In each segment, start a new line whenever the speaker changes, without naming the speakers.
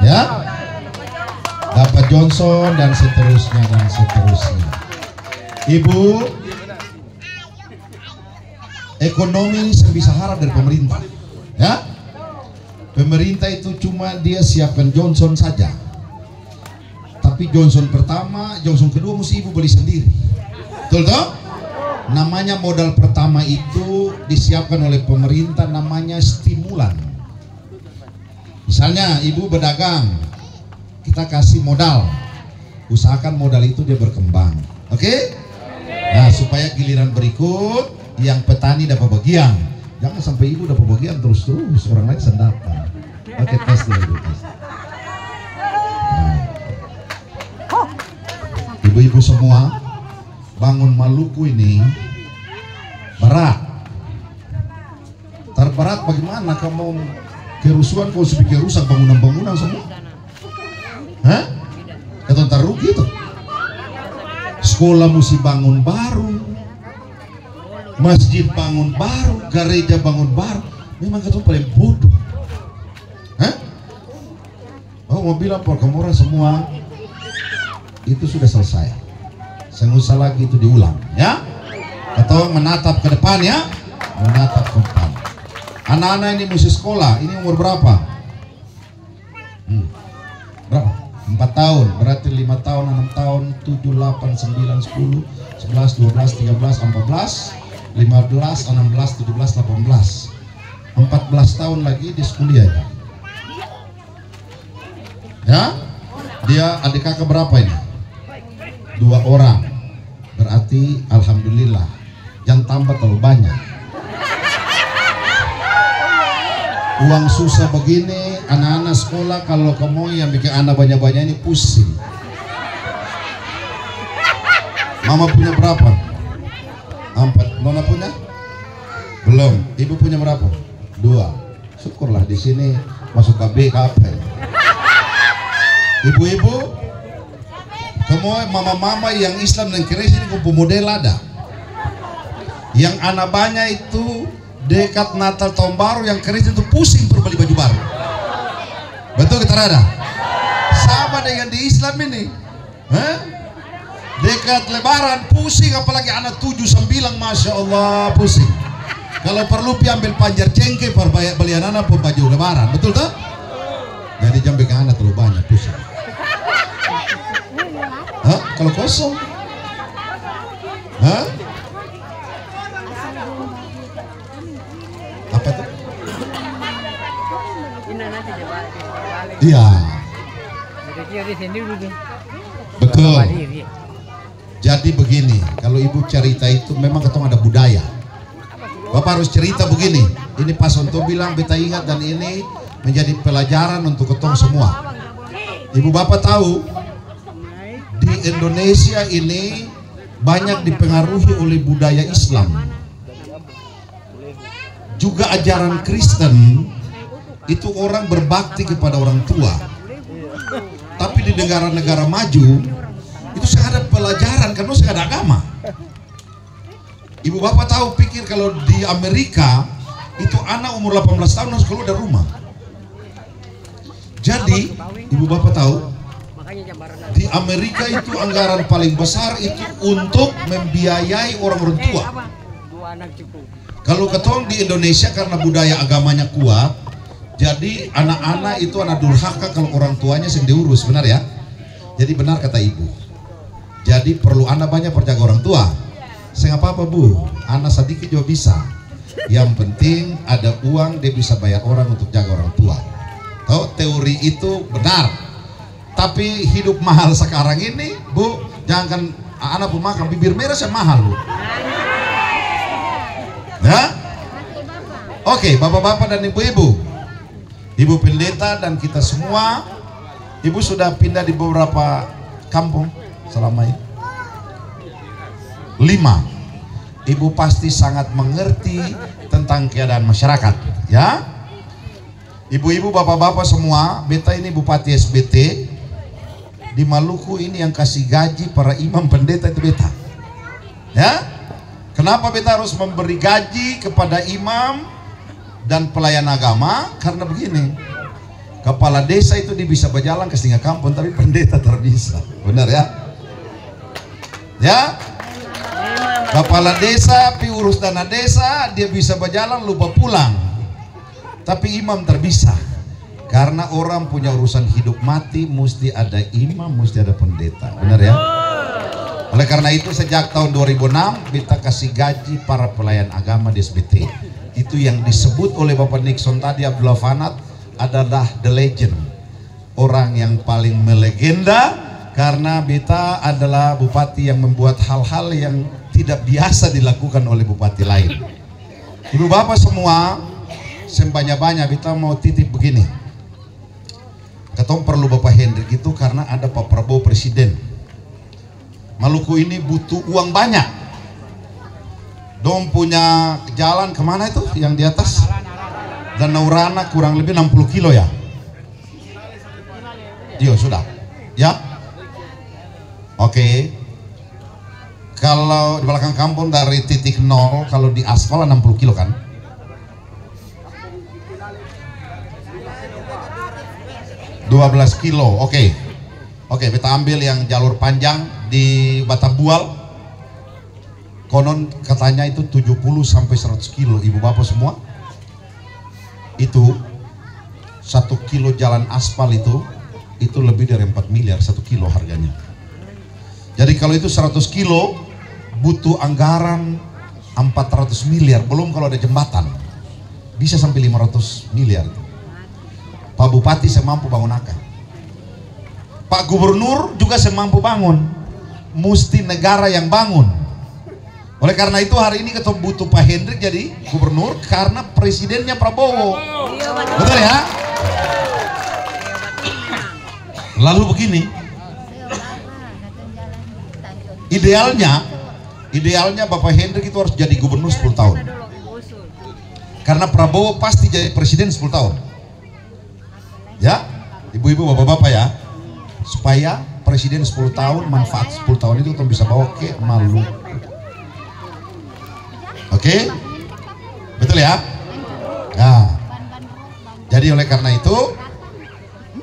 Ya, dapat Johnson dan seterusnya dan seterusnya. Ibu, ekonomi bisa harap dari pemerintah. Ya, pemerintah itu cuma dia siapkan Johnson saja. Tapi Johnson pertama, Johnson kedua mesti ibu beli sendiri. Betul toh? Namanya modal pertama itu disiapkan oleh pemerintah, namanya stimulan. Misalnya ibu berdagang, kita kasih modal, usahakan modal itu dia berkembang. Oke? Nah, supaya giliran berikut yang petani dapat bagian. Jangan sampai ibu dapat bagian terus-terus, orang lain sendapan. Oke, tes dulu, tes. Nah. Ibu-ibu semua, bangun Maluku ini berat. Terberat bagaimana kamu kerusuhan, kau sepikir rusak bangunan-bangunan semua? Hah? Kata ntar rugi tuh. Sekolah mesti bangun baru, masjid bangun baru, gereja bangun baru. Memang kata paling bodoh. Hah? Oh, mau bilang Polkamora semua itu sudah selesai. Saya usah lagi itu diulang, ya? Atau menatap ke depan, ya? Menatap ke depan. Anak-anak ini mesti sekolah. Ini umur berapa? Berapa? 4 tahun, berarti 5 tahun, 6 tahun, 7, 8, 9, 10, 11, 12, 13, 14, 15, 16, 17, 18. 14 tahun lagi di kuliah. Ya? Dia adik kakak berapa ini? 2 orang. Berarti alhamdulillah. Jangan tambah terlalu banyak. Uang susah begini, anak-anak sekolah kalau kamu yang bikin anak banyak-banyak ini pusing. Mama punya berapa? 4. Nona punya? Belum. Ibu punya berapa? 2. Syukurlah di sini masuk KB KPL. Ibu-ibu, kamu mama-mama yang Islam dan Kristen kumpul model ada. Yang anak banyak itu dekat Natal tahun baru, yang Kristen itu pusing berbeli baju baru. Betul kita ada? Sama dengan di Islam ini. Hah? Dekat lebaran pusing, apalagi anak 7, 9, Masya Allah pusing. Kalau perlu ambil panjar cengkeh beli anak pun baju lebaran. Betul tak? Jadi jangan bikin anak terlalu banyak pusing. Hah? Kalau kosong? Hah? Apa tuh? Iya. Betul. Jadi begini, kalau ibu cerita itu memang ketemu ada budaya. Bapak harus cerita begini. Ini Pak Sonto bilang beta ingat dan ini menjadi pelajaran untuk ketemu semua. Ibu bapak tahu di Indonesia ini banyak dipengaruhi oleh budaya Islam. Juga ajaran Kristen itu orang berbakti kepada orang tua. Tapi di negara-negara maju itu saya ada pelajaran karena saya ada agama. Ibu bapak tahu pikir kalau di Amerika itu anak umur 18 tahun harus keluar dari rumah. Jadi ibu bapak tahu di Amerika itu anggaran paling besar itu untuk membiayai orang tua. Kalau ketong di Indonesia karena budaya agamanya kuat, jadi anak-anak itu anak durhaka kalau orang tuanya yang diurus, benar ya? Jadi benar kata ibu. Jadi perlu anak banyak perjaga orang tua. Saya nggak apa-apa bu, anak sedikit juga bisa. Yang penting ada uang dia bisa bayar orang untuk jaga orang tua. Tahu teori itu benar. Tapi hidup mahal sekarang ini bu, jangan anak pun makan bibir merah saya mahal bu. Ya? Oke, bapak-bapak dan ibu-ibu, ibu pendeta dan kita semua, ibu sudah pindah di beberapa kampung selama ini. 5. Ibu pasti sangat mengerti tentang keadaan masyarakat, ya. Ibu-ibu, bapak-bapak semua, beta ini Bupati SBT di Maluku ini yang kasih gaji para imam pendeta itu beta. Ya. Kenapa beta harus memberi gaji kepada imam dan pelayan agama? Karena begini, Kepala desa itu dia bisa berjalan ke setengah kampung, tapi pendeta tak bisa. Benar ya? Ya? Kepala desa pi urus dana desa, dia bisa berjalan lupa pulang. Tapi imam tak bisa. Karena orang punya urusan hidup mati mesti ada imam, mesti ada pendeta. Benar ya? Oleh karena itu sejak tahun 2006 kita kasih gaji para pelayan agama di SBT. Itu yang disebut oleh Bapak Nixon tadi, Abdullah Fanat, adalah the legend, orang yang paling melegenda, karena beta adalah bupati yang membuat hal-hal yang tidak biasa dilakukan oleh bupati lain. Ibu bapak semua, sebanyak-banyak beta mau titip begini, ketong perlu Bapak Hendrik itu karena ada Pak Prabowo presiden. Maluku ini butuh uang banyak. Dong punya jalan kemana itu yang di atas? Danau Rana kurang lebih 60 kilo ya. Iya sudah. Ya. Oke. Kalau di belakang kampung dari titik nol, kalau di aspal 60 kilo kan? (12 kilo). Oke. Oke, kita ambil yang jalur panjang di Batabual. Konon katanya itu 70 sampai 100 kilo, ibu bapak semua. Itu 1 kilo jalan aspal itu lebih dari 4 miliar 1 kilo harganya. Jadi kalau itu 100 kilo butuh anggaran 400 miliar, belum kalau ada jembatan bisa sampai 500 miliar. Pak Bupati semampu bangun akan, Pak Gubernur juga semampu bangun, mesti negara yang bangun. Oleh karena itu hari ini kita butuh Pak Hendrik jadi gubernur karena presidennya Prabowo. Betul ya? Lalu begini, idealnya Bapak Hendrik itu harus jadi gubernur 10 tahun. Karena Prabowo pasti jadi presiden 10 tahun. Ya, ibu-ibu, bapak-bapak ya. Supaya presiden 10 tahun, manfaat 10 tahun itu kita bisa bawa ke Maluku. Oke, betul ya? Nah, jadi oleh karena itu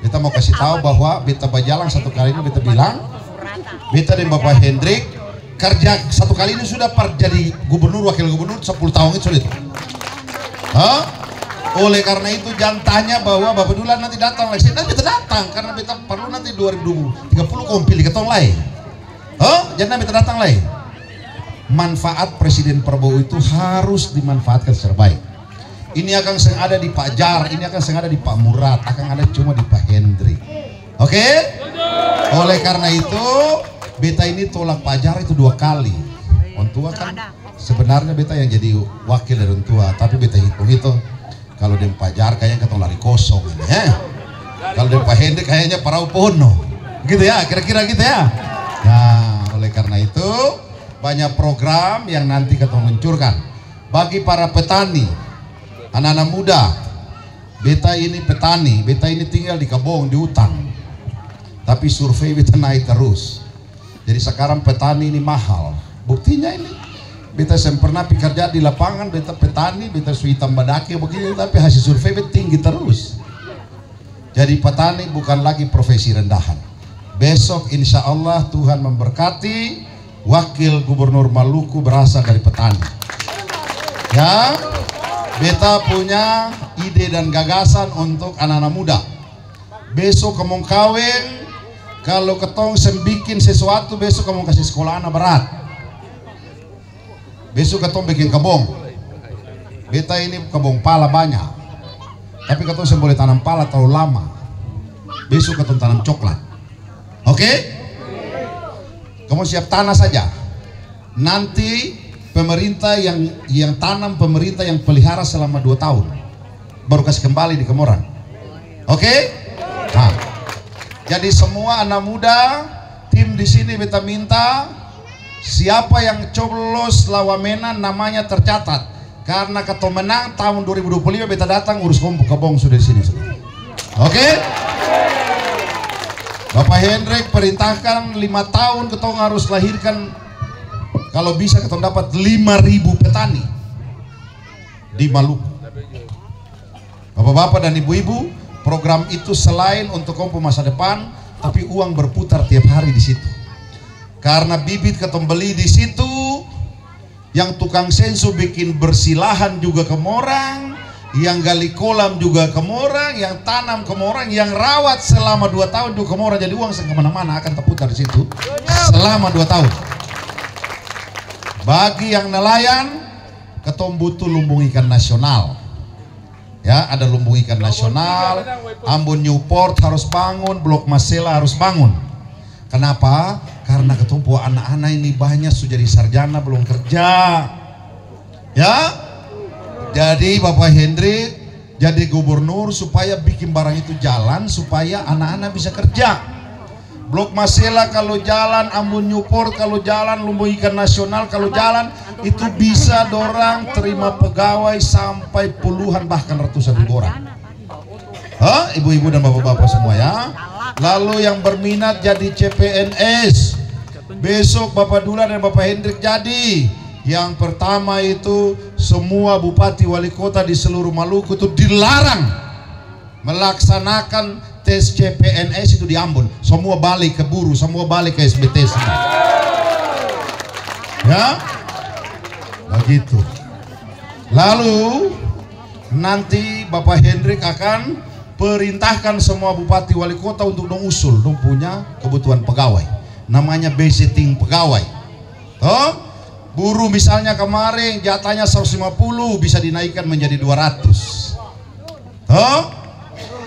kita mau kasih tahu bahwa beta berjalan satu kali ini, beta bilang beta dan Bapak Hendrik kerja satu kali ini sudah jadi gubernur, wakil gubernur 10 tahun itu sulit. Oleh karena itu jangan tanya bahwa Bapak Dulan nanti datang lagi, nanti beta datang karena beta perlu nanti 2030 kompil di ketong lain. Jangan beta datang lain. Manfaat Presiden Prabowo itu harus dimanfaatkan secara baik. Ini akan ada di Pak Jar, ini akan ada di Pak Murad, akan ada cuma di Pak Hendrik. Oke? Oleh karena itu beta ini tolak Pak Jar itu 2 kali. Orang tua kan sebenarnya beta yang jadi wakil dari orang tua, tapi beta hitung kalau di Pak Jar kayaknya ketong lari kosong ini ya. Kalau di Pak Hendrik kayaknya parau pono. Gitu ya, kira-kira gitu ya. Nah, oleh karena itu banyak program yang nanti kita luncurkan bagi para petani, anak-anak muda. Beta ini petani, beta ini tinggal di Kabong, di hutan, tapi survei beta naik terus. Jadi sekarang petani ini mahal. Buktinya ini beta pernah kerja di lapangan, beta petani, beta suitam badaki begini, tapi hasil survei beta tinggi terus. Jadi petani bukan lagi profesi rendahan. Besok insya Allah Tuhan memberkati, wakil gubernur Maluku berasal dari petani. Ya, beta punya ide dan gagasan untuk anak-anak muda. Besok kamu kawin, kalau ketong bikin sesuatu, besok kamu kasih sekolah anak berat. Besok ketong bikin kebong. Beta ini kebong pala banyak, tapi ketong boleh tanam pala terlalu lama. Besok ketong tanam coklat. Oke? Kamu siap tanah saja. Nanti pemerintah yang tanam, pemerintah yang pelihara selama 2 tahun, baru kasih kembali di Kemoran. Oke? Nah, jadi semua anak muda, tim di sini beta minta siapa yang coblos lawamena namanya tercatat. Karena ketua menang tahun 2025 beta datang urus kebong sudah di sini. Oke? Bapak Hendrik perintahkan 5 tahun ketong harus lahirkan, kalau bisa ketong dapat 5.000 petani di Maluku. Bapak-bapak dan ibu-ibu, Program itu selain untuk kompo masa depan, tapi uang berputar tiap hari di situ. Karena bibit ketong beli di situ, yang tukang sensu bikin bersilahan juga kemorang, yang gali kolam juga kemorang, yang tanam kemorang, yang rawat selama 2 tahun juga kemorang. Jadi uang kemana-mana akan terputar di situ selama 2 tahun. Bagi yang nelayan, ketong butuh lumbung ikan nasional. Ya, ada lumbung ikan nasional, Ambon Newport harus bangun, Blok Masela harus bangun. Kenapa? Karena ketumpu anak-anak ini banyak sudah jadi sarjana belum kerja. Ya, jadi Bapak Hendrik jadi gubernur supaya bikin barang itu jalan, supaya anak-anak bisa kerja. Blok Masela kalau jalan, Ambon Newport kalau jalan, lumbung ikan nasional kalau jalan, itu bisa dorang terima pegawai sampai puluhan bahkan ratusan ribu orang. Hah? Ibu-ibu dan bapak-bapak semua ya. Lalu yang berminat jadi CPNS, besok Bapak Dula dan Bapak Hendrik jadi. Yang pertama itu semua bupati wali kota di seluruh Maluku itu dilarang melaksanakan tes CPNS itu di Ambon. Semua balik ke Buru, semua balik ke SBT. Ya, begitu. Lalu nanti Bapak Hendrik akan perintahkan semua bupati wali kota untuk dong usul, dong punya kebutuhan pegawai. Namanya budgeting pegawai. Toh, Buru misalnya kemarin jatahnya 150 bisa dinaikkan menjadi 200. Toh,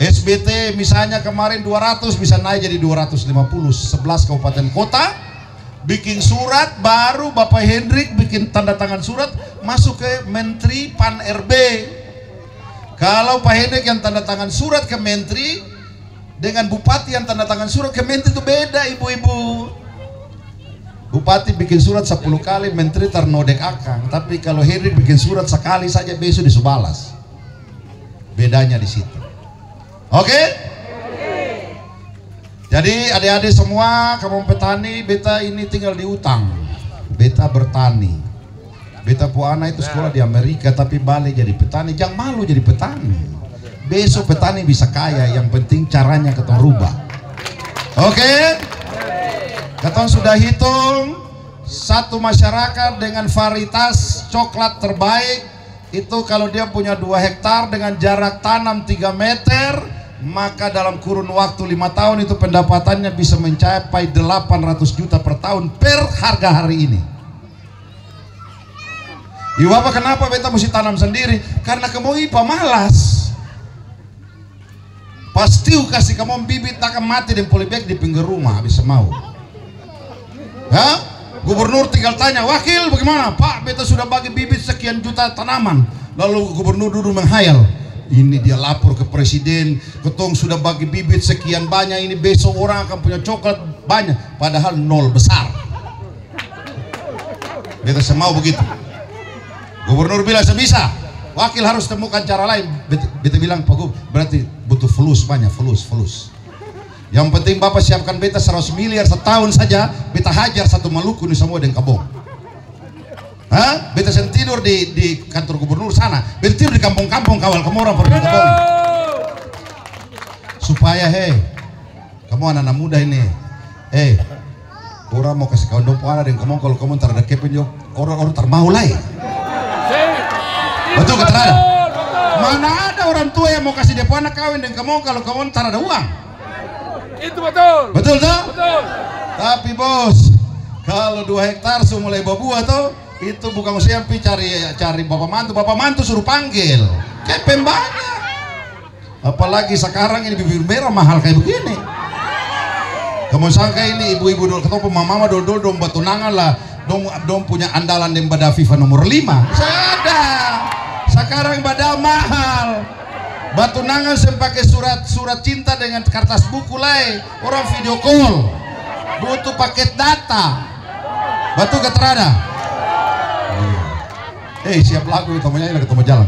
SBT misalnya kemarin 200 bisa naik jadi 250. 11 kabupaten kota bikin surat, baru Bapak Hendrik bikin tanda tangan surat masuk ke Menteri Pan RB. Kalau Pak Hendrik yang tanda tangan surat ke Menteri dengan Bupati yang tanda tangan surat ke Menteri itu beda, ibu-ibu. Bupati bikin surat 10 kali, Menteri ternodek akang. Tapi kalau Hendrik bikin surat sekali saja besok disubalas. Bedanya di situ. Oke? Jadi adik-adik semua, kamu petani, beta ini tinggal di utang. Beta bertani. Beta puana itu sekolah di Amerika tapi balik jadi petani. Jangan malu jadi petani. Besok petani bisa kaya, yang penting caranya ketong rubah. Oke? Ketong sudah hitung satu masyarakat dengan varietas coklat terbaik itu kalau dia punya 2 hektar dengan jarak tanam 3 meter, maka dalam kurun waktu 5 tahun itu pendapatannya bisa mencapai 800 juta per tahun per harga hari ini. Ibu bapak, kenapa beta mesti tanam sendiri? Karena kamu ipa malas. Pasti kasih kamu bibit akan mati dan polybag di pinggir rumah habis mau. Ya? Gubernur tinggal tanya, wakil bagaimana? Pak, beta sudah bagi bibit sekian juta tanaman. Lalu gubernur duduk menghayal. Ini dia lapor ke presiden, ketong sudah bagi bibit sekian banyak, ini besok orang akan punya coklat banyak. Padahal nol besar. Beta semau begitu. Gubernur bilang sebisa, wakil harus temukan cara lain. Beta bilang, Pak Gub, berarti butuh fulus banyak, fulus. Yang penting Bapak siapkan beta 100 miliar setahun saja, beta hajar satu Maluku ini semua dengan kabong. Hah? Beta tidur di kantor gubernur sana, beta tidur di kampung-kampung kawal kamu orang pergi kabong. Supaya kamu anak-anak muda ini, orang mau kasih kawan dompo anak dengan kamu, kalau kamu ntar ada kepin jo, orang termau lah. Betul kata ada? Mana ada orang tua yang mau kasih depo anak kawin dengan kamu kalau kamu ntar ada uang?
Itu betul.
Betul toh?
Betul.
Tapi bos, kalau 2 hektar sudah mulai berbuah toh, itu bukan mesti cari bapak mantu suruh panggil. Kayak banyak. Apalagi sekarang ini bibir merah mahal kayak begini. Kamu sangka ini ibu-ibu dulu ketemu mama dulu dong batunangan lah, dong punya andalan yang pada FIFA nomor 5. Saya ada. Sekarang pada mahal. Batunangan saya pakai surat cinta dengan kertas buku lain, orang video call, butuh paket data. Batu keterada. Siap lagu, temannya ketemu jalan.